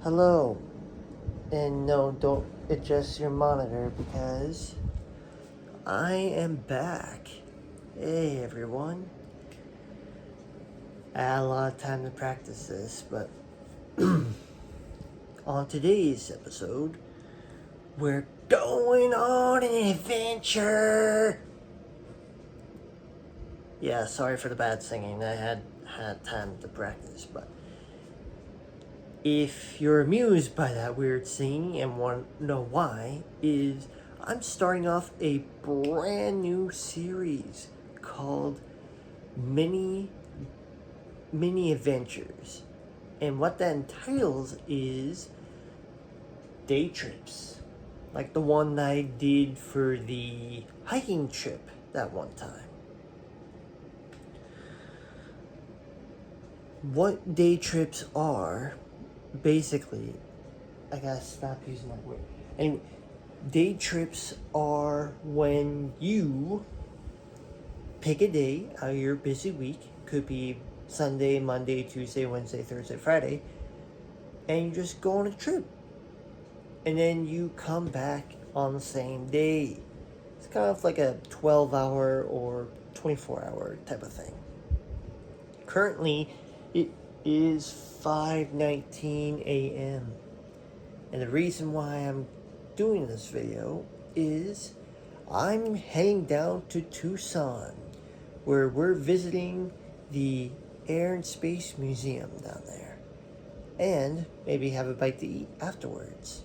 Hello, and no, don't adjust your monitor because I am back. Hey everyone. I had a lot of time to practice this, but on today's episode, we're going on an adventure. Yeah, sorry for the bad singing. I had time to practice, but if you're amused by that weird singing and want to know why, I'm starting off a brand new series called Mini Adventures. And what that entails is day trips. Like the one that I did for the hiking trip that one time. What day trips are, basically, I gotta stop using that word. Anyway, day trips are when you pick a day out of your busy week. Could be Sunday, Monday, Tuesday, Wednesday, Thursday, Friday. And you just go on a trip. And then you come back on the same day. It's kind of like a 12-hour or 24-hour type of thing. Currently, it is 5:19 a.m. And the reason why I'm doing this video is I'm heading down to Tucson, where we're visiting the Air and Space Museum down there, and maybe have a bite to eat afterwards,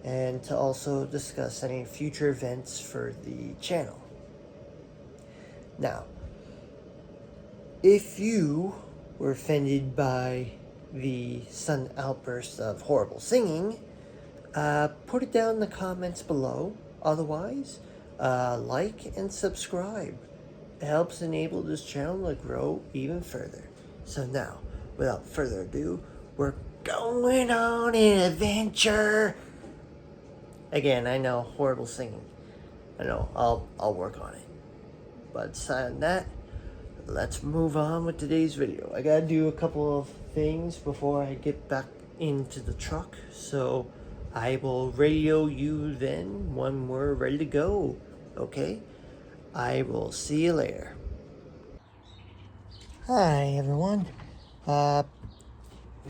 and to also discuss any future events for the channel. Now, if you were offended by the sudden outburst of horrible singing, put it down in the comments below. Otherwise, like and subscribe. It helps enable this channel to grow even further. So now, without further ado, we're going on an adventure. Again, I know, horrible singing. I know, I'll work on it. But aside from that, let's move on with today's video. I gotta do a couple of things before I get back into the truck, so I will radio you then when we're ready to go, okay? I will see you later. Hi everyone.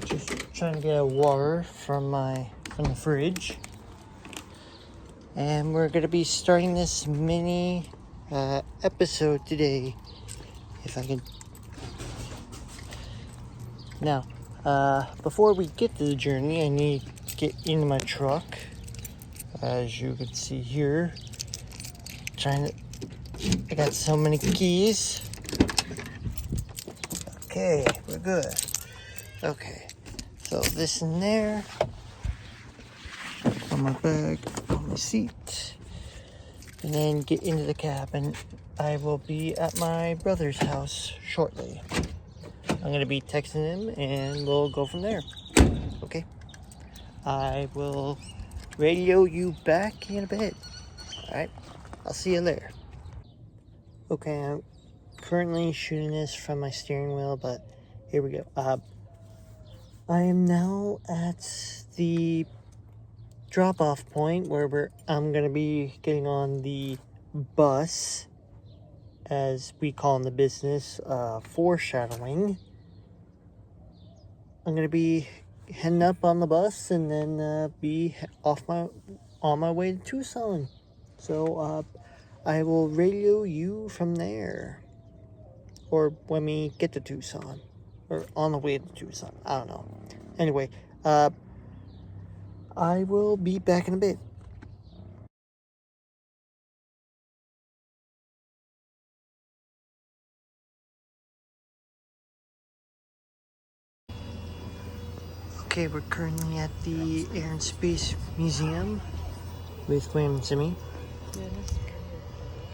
Just trying to get a water from the fridge. And we're gonna be starting this mini episode today. If I can. Now, before we get to the journey, I need to get into my truck. As you can see here, I got so many keys. Okay, we're good. Okay, so this in there, on my bag, on my seat, and then get into the cabin. I will be at my brother's house shortly. I'm gonna be texting him and we'll go from there. Okay, I will radio you back in a bit. Alright, I'll see you later. Okay, I'm currently shooting this from my steering wheel, but here we go. I am now at the drop-off point where I'm gonna be getting on the bus, as we call in the business, foreshadowing. I'm gonna be heading up on the bus and then be on my way to Tucson. So I will radio you from there, or when we get to Tucson, or on the way to Tucson. I don't know. Anyway, I will be back in a bit. Okay, we're currently at the Air and Space Museum with William and Simi.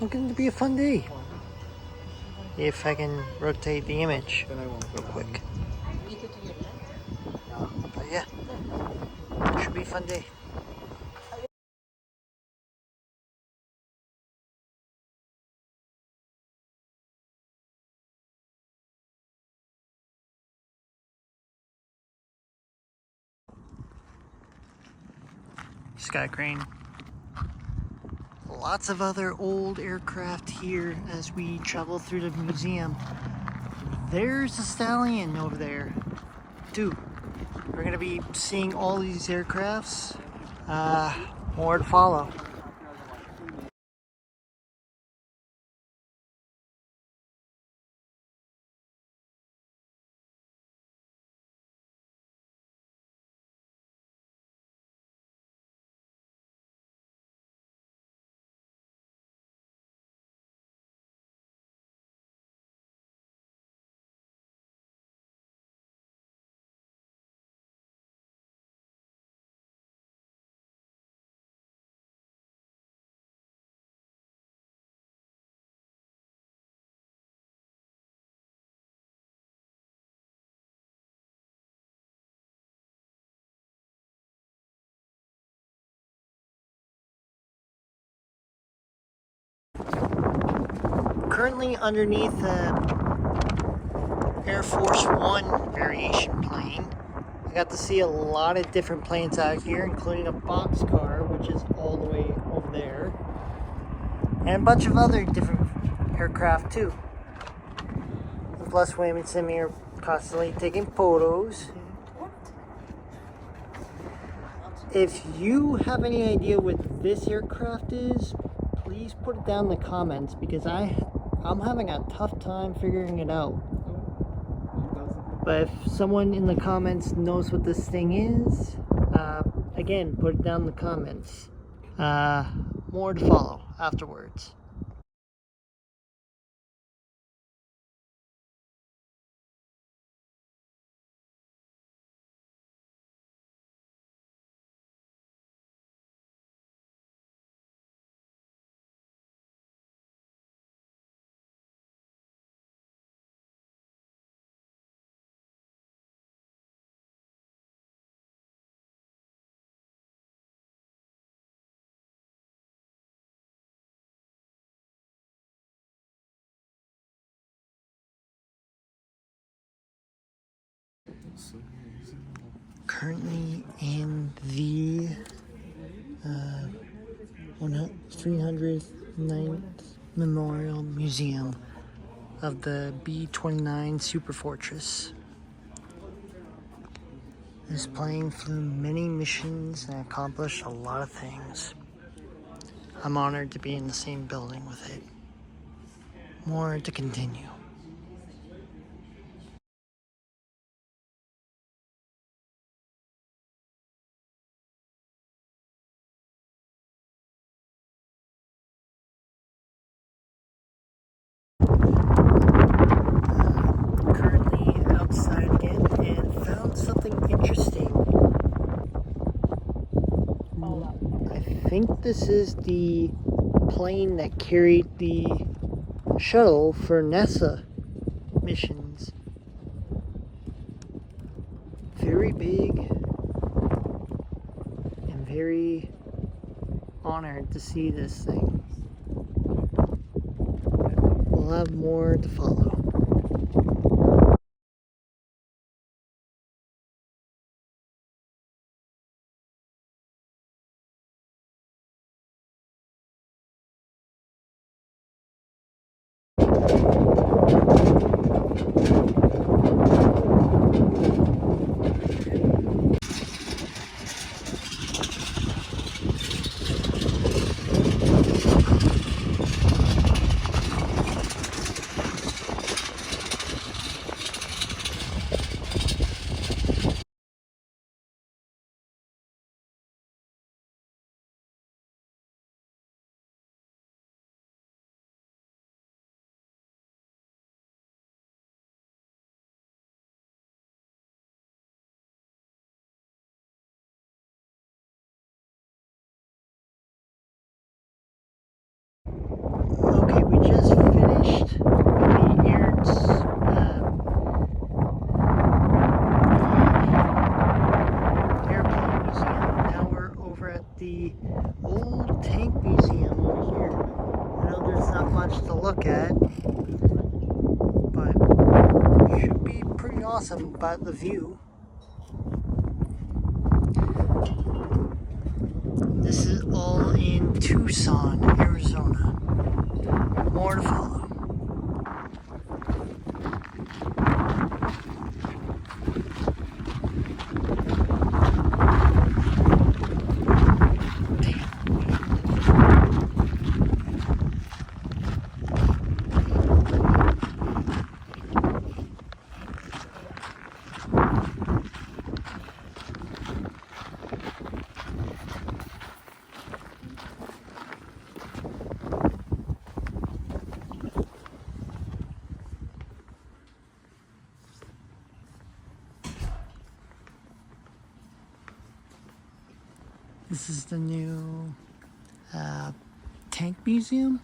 It's going to be a fun day. If I can rotate the image real quick. But yeah, it should be a fun day. Sky Crane. Lots of other old aircraft here as we travel through the museum. There's a Stallion over there, too. We're gonna be seeing all these aircrafts. More to follow. Currently underneath the Air Force One variation plane. I got to see a lot of different planes out here, including a boxcar, which is all the way over there, and a bunch of other different aircraft too. With Les Williamson here constantly taking photos. If you have any idea what this aircraft is, please put it down in the comments, because I'm having a tough time figuring it out. But if someone in the comments knows what this thing is, again, put it down in the comments. More to follow afterwards. Currently in the 309th Memorial Museum of the B-29 Superfortress. This plane flew many missions and accomplished a lot of things. I'm honored to be in the same building with it. More to continue. Currently outside again and found something interesting. I think this is the plane that carried the shuttle for NASA missions. Very big and very honored to see this thing. We'll have more to follow. Okay, we just finished the airplane museum. Now we're over at the old tank museum over here. I know there's not much to look at, but it should be pretty awesome about the view. all in Tucson, Arizona. More to follow. This is the new tank museum.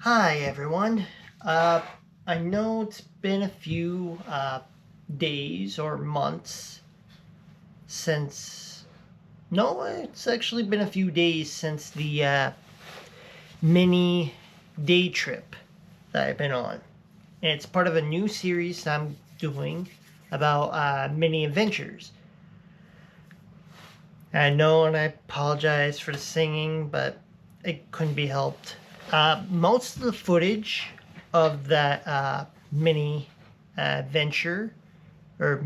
Hi everyone. I know it's been a few days or months since. No, it's actually been a few days since the mini day trip that I've been on. And it's part of a new series I'm doing about mini adventures. I know, and I apologize for the singing, but it couldn't be helped. Most of the footage of that mini adventure or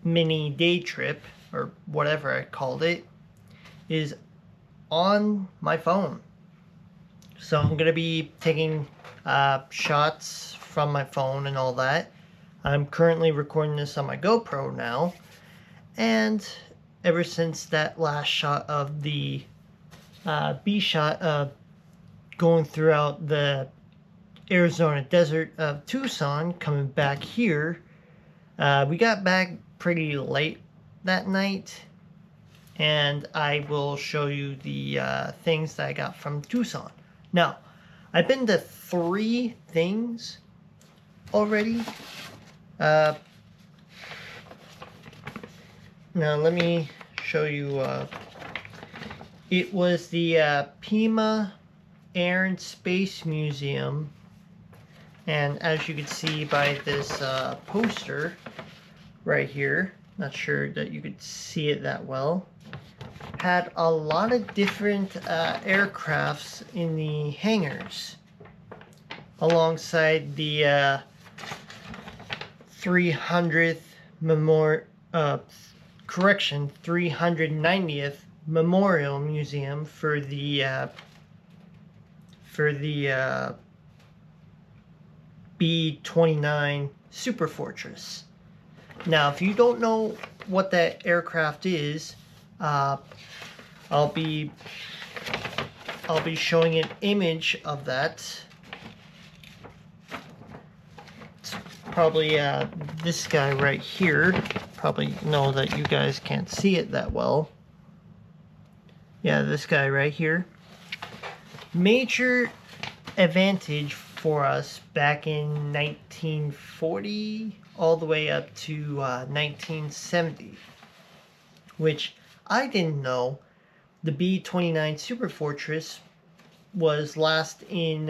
mini day trip or whatever I called it is on my phone. So I'm gonna be taking shots from my phone and all that. I'm currently recording this on my GoPro now, and ever since that last shot of the B shot of going throughout the Arizona desert of Tucson, coming back here, we got back pretty late that night, and I will show you the things that I got from Tucson. Now, I've been to 3 things already. Now let me show you. It was the Pima Air and Space Museum, and as you can see by this poster right here, not sure that you could see it that well, had a lot of different aircrafts in the hangars alongside the 300th 390th Memorial Museum for the B-29 Super Fortress. Now, if you don't know what that aircraft is, I'll be showing an image of that. It's probably this guy right here. Probably know that you guys can't see it that well. Yeah, this guy right here. Major advantage for us back in 1940 all the way up to 1970, which I didn't know. The B-29 Super Fortress was last in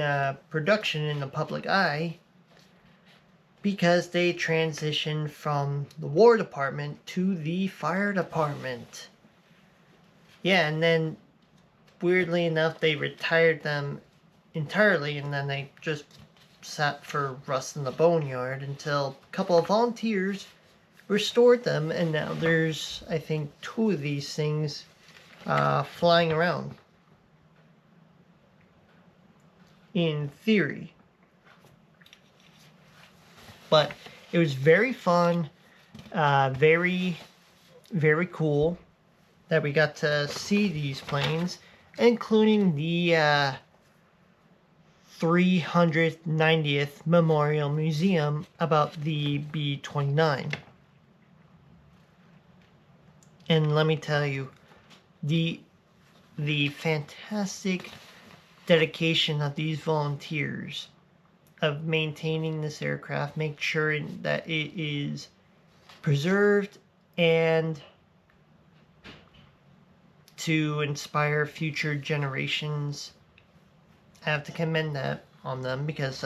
production in the public eye because they transitioned from the War Department to the Fire Department. Yeah, and then weirdly enough, they retired them entirely, and then they just sat for rust in the boneyard until a couple of volunteers restored them, and now there's, I think, 2 of these things flying around. In theory. But it was very fun, very, very cool that we got to see these planes, including the 390th Memorial Museum about the B-29. And let me tell you, the fantastic dedication of these volunteers of maintaining this aircraft, make sure that it is preserved and to inspire future generations. I have to commend that on them because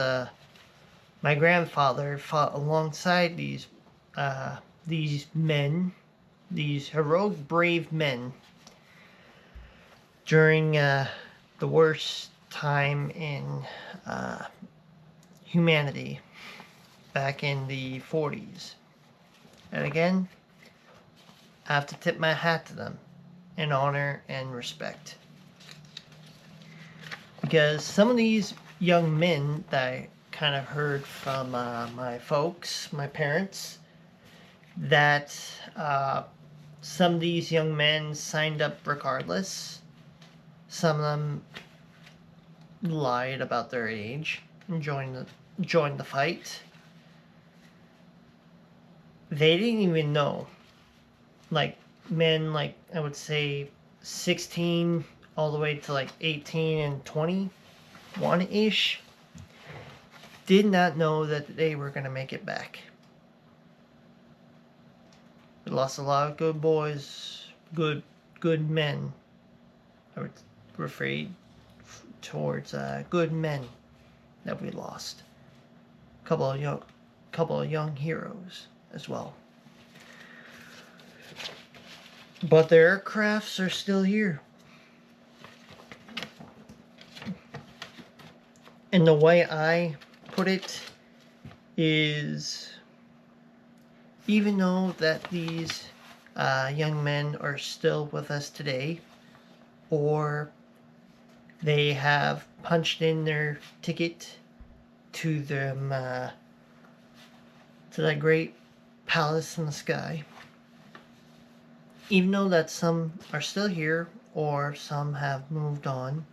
my grandfather fought alongside these men, these heroic, brave men during the worst time in humanity back in the 40s. And again, I have to tip my hat to them in honor and respect. Because some of these young men that I kind of heard from my folks, my parents, that some of these young men signed up regardless. Some of them lied about their age and joined the fight. They didn't even know. Like men, like I would say 16 all the way to like 18 and 20. one-ish, did not know that they were going to make it back. We lost a lot of good boys, good men. We're afraid towards good men that we lost. Couple of young heroes as well. But the aircrafts are still here. And the way I put it is, even though that these young men are still with us today, or they have punched in their ticket to them to that great palace in the sky, even though that some are still here or some have moved on,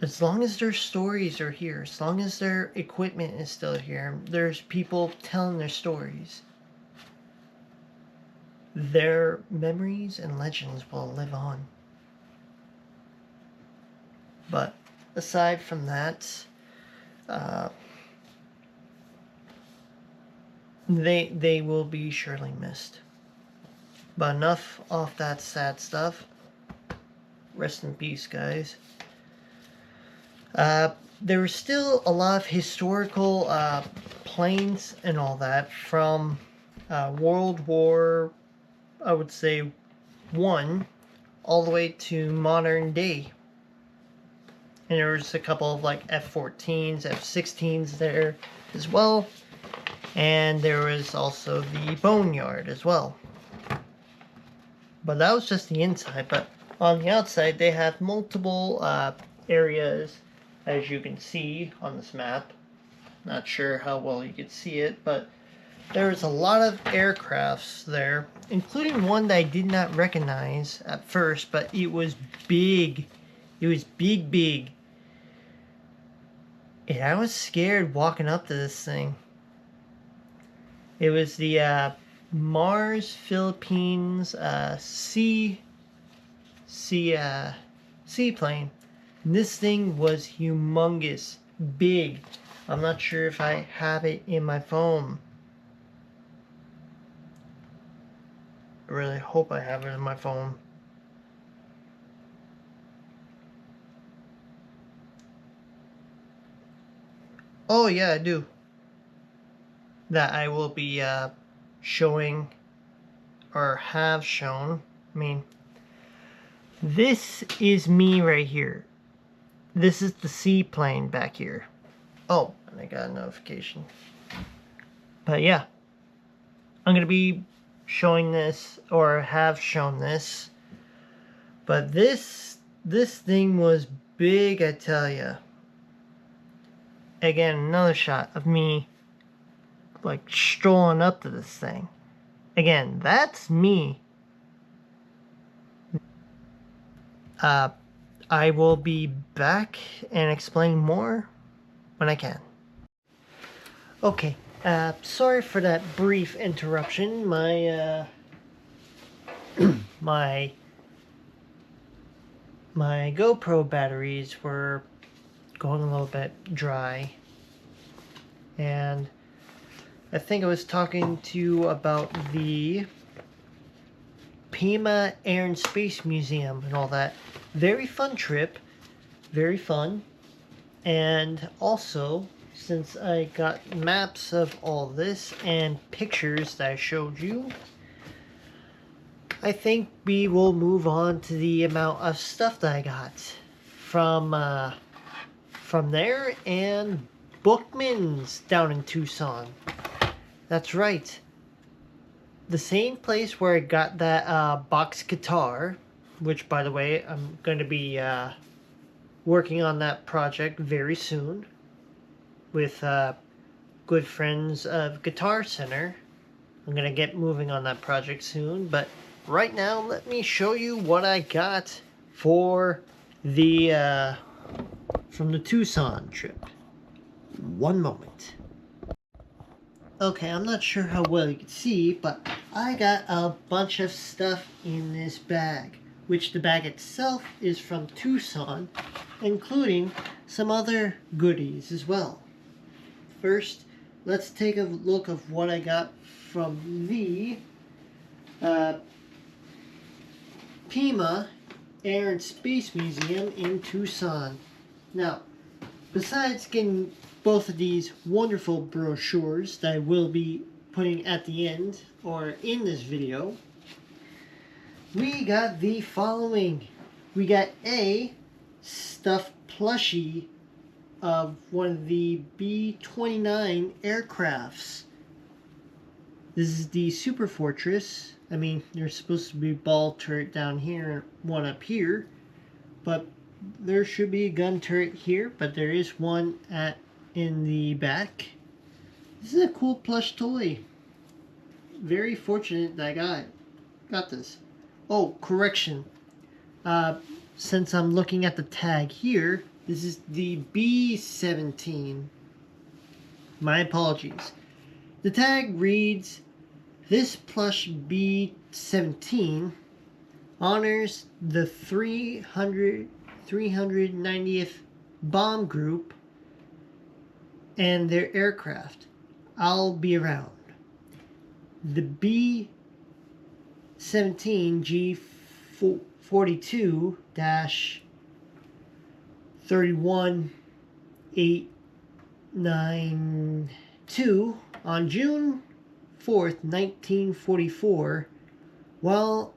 as long as their stories are here, as long as their equipment is still here, there's people telling their stories, their memories and legends will live on. But aside from that, they will be surely missed. But enough of that sad stuff. Rest in peace, guys. There was still a lot of historical planes and all that from World War, I would say, I, all the way to modern day. And there was a couple of like F-14s, F-16s there as well. And there was also the Boneyard as well. But that was just the inside. But on the outside, they have multiple areas, as you can see on this map. Not sure how well you can see it, but there's a lot of aircrafts there, including one that I did not recognize at first, but it was big. It was big. And I was scared walking up to this thing. It was the Mars Philippines seaplane. And this thing was humongous, big. I'm not sure if I have it in my phone. I really hope I have it in my phone. Oh yeah, I do. That I will be showing, or have shown. I mean, this is me right here. This is the seaplane back here. Oh, and I got a notification. But yeah, I'm gonna be showing this, or have shown this. But this thing was big, I tell ya. Again, another shot of me like strolling up to this thing. Again, that's me. I will be back and explain more when I can. Okay, sorry for that brief interruption. My my GoPro batteries were going a little bit dry, and I think I was talking to you about the Pima Air and Space Museum and all that. Very fun trip, very fun. And also, since I got maps of all this and pictures that I showed you, I think we will move on to the amount of stuff that I got from there and Bookman's down in Tucson. That's right. The same place where I got that box guitar, which, by the way, I'm going to be working on that project very soon with good friends of Guitar Center. I'm going to get moving on that project soon, but right now let me show you what I got for the from the Tucson trip. One moment. Okay, I'm not sure how well you can see, but I got a bunch of stuff in this bag, which the bag itself is from Tucson, including some other goodies as well. First, let's take a look of what I got from the Pima Air and Space Museum in Tucson. Now, besides getting both of these wonderful brochures that I will be putting at the end or in this video, we got the following. We got a stuffed plushie of one of the B-29 aircrafts. This is the Super Fortress. I mean, there's supposed to be a ball turret down here and one up here, but there should be a gun turret here, but there is one in the back. This is a cool plush toy. Very fortunate that I got this. Oh, correction. Since I'm looking at the tag here, this is the B-17. My apologies. The tag reads, "This plush B-17 honors the 390th Bomb Group and their aircraft. I'll be around." The B-17 G42-31892 on June 4th, 1944, while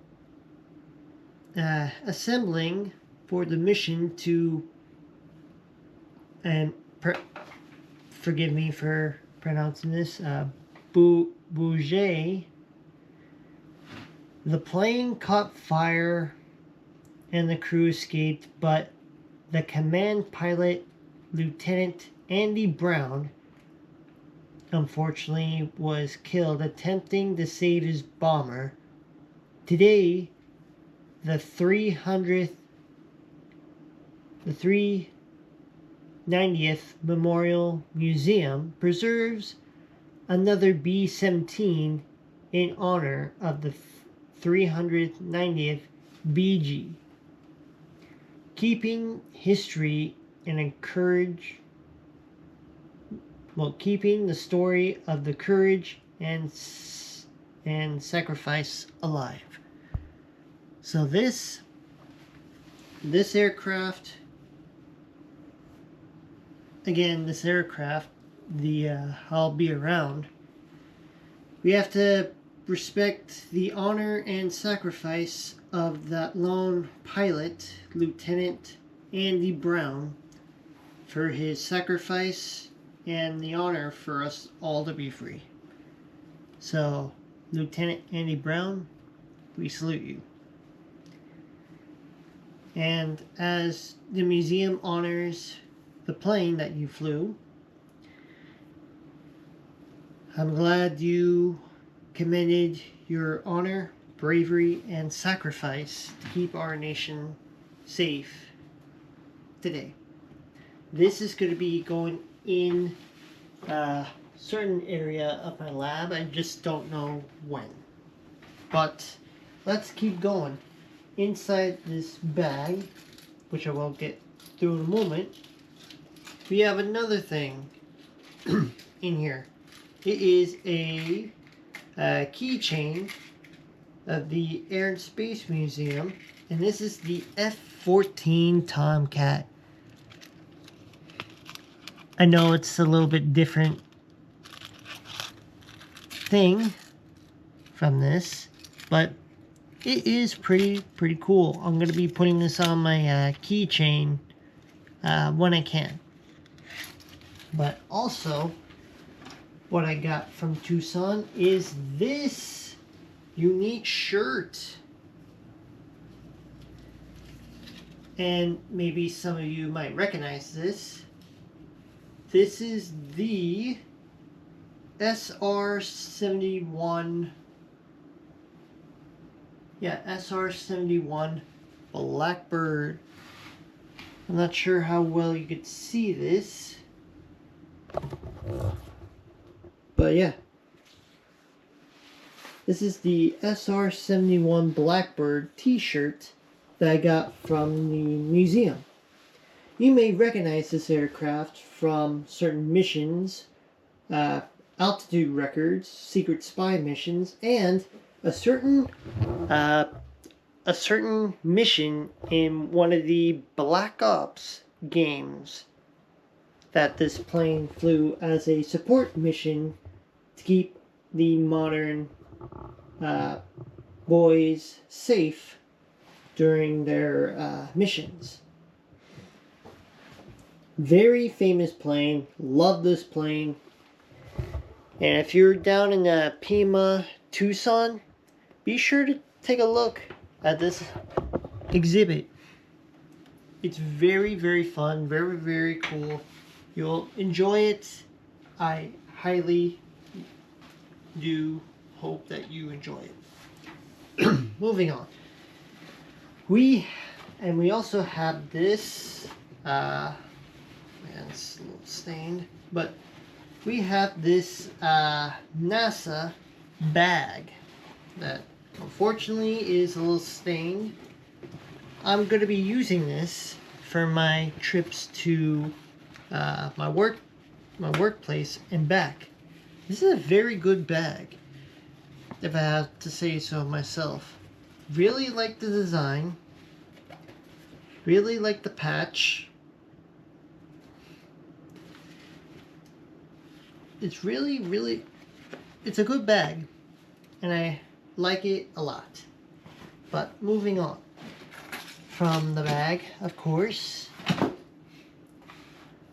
assembling for the mission to, and forgive me for pronouncing this, Bouget, the plane caught fire and the crew escaped, but the command pilot, Lieutenant Andy Brown, unfortunately was killed attempting to save his bomber. Today, the 390th Memorial Museum preserves another B-17 in honor of the 390th BG, keeping history and keeping the story of the courage and sacrifice alive. So this aircraft, again, this aircraft, the I'll be around. We have to respect the honor and sacrifice of that lone pilot, Lieutenant Andy Brown, for his sacrifice and the honor for us all to be free. So, Lieutenant Andy Brown, we salute you. And as the museum honors the plane that you flew, I'm glad you commended your honor, bravery, and sacrifice to keep our nation safe today. This is going to be going in a certain area of my lab. I just don't know when. But let's keep going. Inside this bag, which I will get through in a moment, we have another thing in here. It is a keychain of the Air and Space Museum, and this is the F-14 Tomcat. I know it's a little bit different thing from this, but it is pretty cool. I'm going to be putting this on my keychain when I can. But also, what I got from Tucson is this unique shirt. And maybe some of you might recognize this. This is the SR-71. Yeah, SR-71 Blackbird. I'm not sure how well you could see this. But yeah. This is the SR-71 Blackbird t-shirt that I got from the museum. You may recognize this aircraft from certain missions, altitude records, secret spy missions, and a certain uh, mission in one of the Black Ops games that this plane flew as a support mission to keep the modern boys safe during their missions. Very famous plane. Love this plane. And if you're down in Pima, Tucson, be sure to take a look at this exhibit. It's very, very fun. Very, very cool. You'll enjoy it. I highly do hope that you enjoy it. Moving on. We also have this, man, it's a little stained, but we have this NASA bag that unfortunately is a little stained. I'm going to be using this for my trips to my workplace and back. This is a very good bag, if I have to say so myself. Really like the design. Really like the patch. It's really, it's a good bag, and I like it a lot. But moving on from the bag, of course,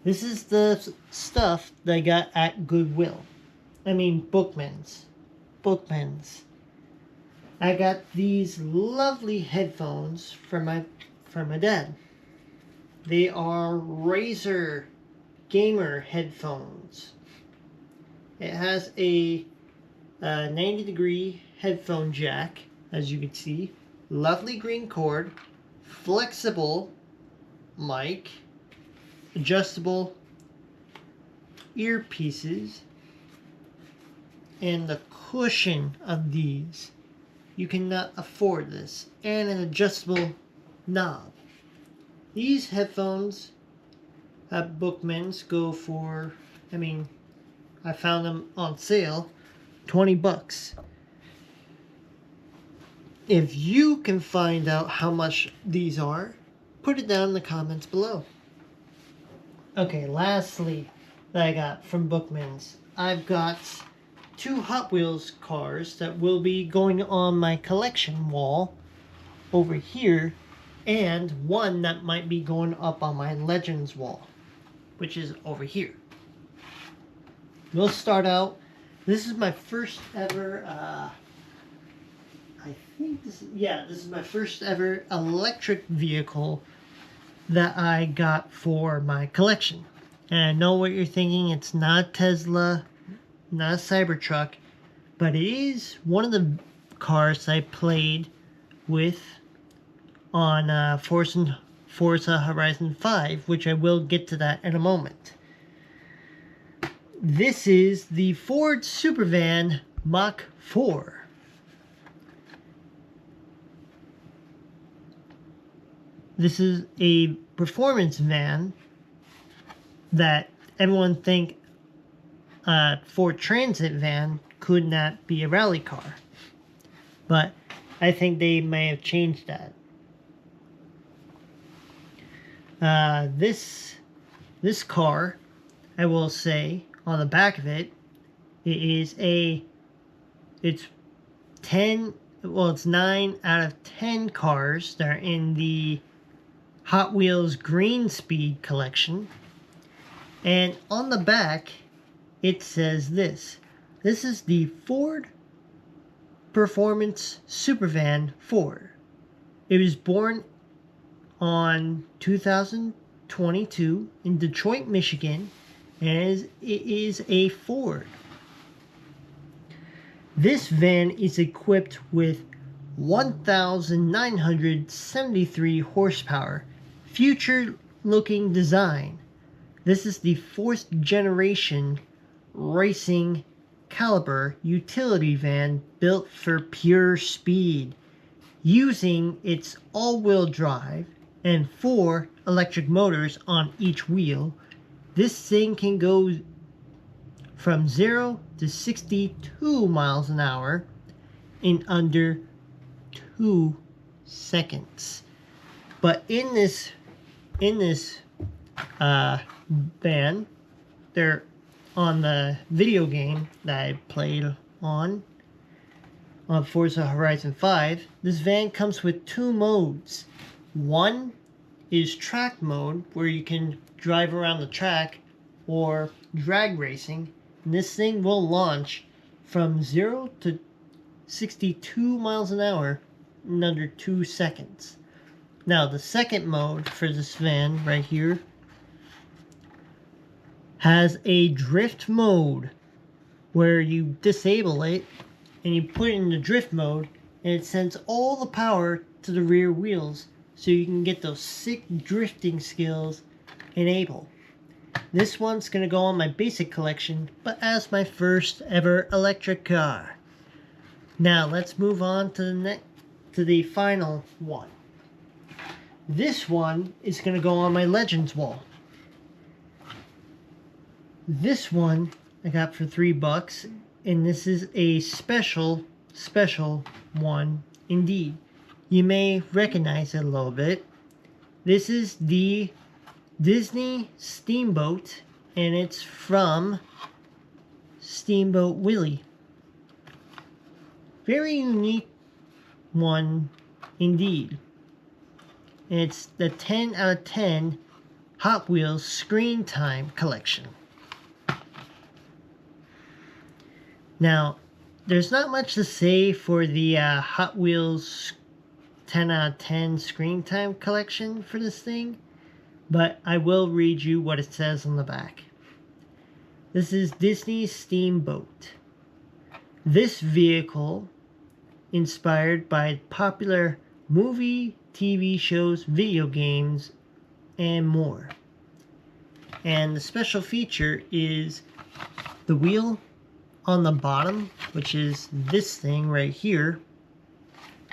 this is the stuff that I got at Goodwill. I mean, Bookman's. I got these lovely headphones from my dad. They are Razer gamer headphones. It has a 90-degree headphone jack, as you can see. Lovely green cord, flexible mic, adjustable earpieces, and the cushion of these. You cannot afford this. And an adjustable knob. These headphones at Bookman's go for, I found them on sale, $20. If you can find out how much these are, put it down in the comments below. Okay, lastly, that I got from Bookman's, I've got 2 Hot Wheels cars that will be going on my collection wall over here, and one that might be going up on my Legends wall, which is over here. We'll start out. This is my first ever, this is my first ever electric vehicle that I got for my collection. And I know what you're thinking, it's not a Tesla, not a Cybertruck, but it is one of the cars I played with on Forza Horizon 5, which I will get to that in a moment. This is the Ford Supervan Mach 4. This is a performance van that everyone think Ford Transit van could not be a rally car. But I think they may have changed that. This car, I will say, on the back of it, it's 9 out of 10 cars that are in the Hot Wheels Green Speed collection. And on the back, it says this. This is the Ford Performance Supervan 4. It was born on 2022 in Detroit, Michigan, and it is a Ford. This van is equipped with 1,973 horsepower, future-looking design. This is the 4th generation racing caliber utility van built for pure speed, using its all-wheel drive and 4 electric motors on each wheel. This thing can go from 0 to 62 miles an hour in under 2 seconds. But in this van, they're on the video game that I played on Forza Horizon 5, this van comes with 2 modes. One is track mode, where you can drive around the track, or drag racing. And this thing will launch from 0 to 62 miles an hour in under 2 seconds. Now, the second mode for this van right here has a drift mode, where you disable it and you put it in the drift mode, and it sends all the power to the rear wheels so you can get those sick drifting skills enabled. This one's going to go on my basic collection, but as my first ever electric car. Now let's move on to the final one. This one is going to go on my Legends wall. This one I got for $3, and this is a special one indeed. You may recognize it a little bit. This is the Disney Steamboat, and it's from Steamboat Willie. Very unique one indeed. And it's the 10 out of 10 Hot Wheels Screen Time collection. Now, there's not much to say for the Hot Wheels 10 out of 10 Screen Time collection for this thing, but I will read you what it says on the back. This is Disney's Steamboat. This vehicle, inspired by popular movie, TV shows, video games, and more. And the special feature is the wheel on the bottom, which is this thing right here,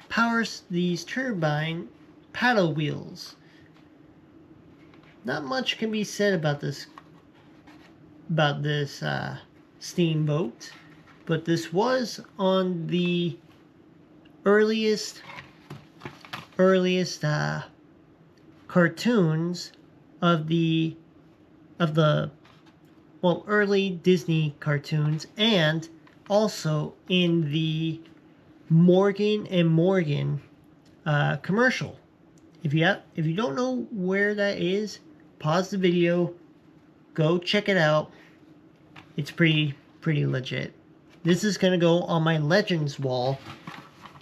powers these turbine paddle wheels. Not much can be said about this steamboat, but this was on the earliest cartoons of the early Disney cartoons, and also in the Morgan and Morgan commercial. If you don't know where that is, pause the video, go check it out. It's pretty legit. This is gonna go on my Legends wall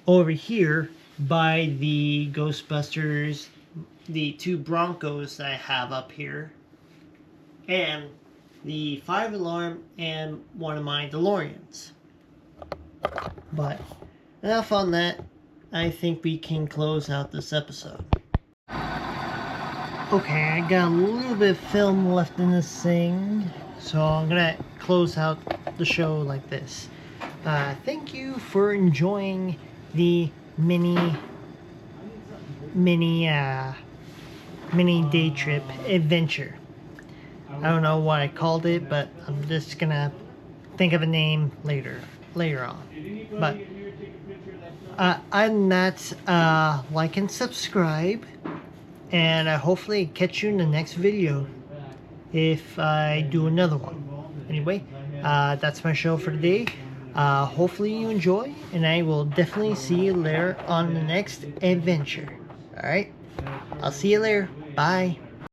over here by the Ghostbusters, the 2 Broncos that I have up here, and the 5-alarm and one of my DeLoreans. But enough on that. I think we can close out this episode. Okay, I got a little bit of film left in this thing, so I'm gonna close out the show like this. Thank you for enjoying the mini day trip adventure. I don't know what I called it, but I'm just gonna think of a name later on. But other than that, like and subscribe, and I hopefully catch you in the next video if I do another one. Anyway, that's my show for today. Hopefully you enjoy, and I will definitely see you later on the next adventure. Alright, I'll see you later. Bye.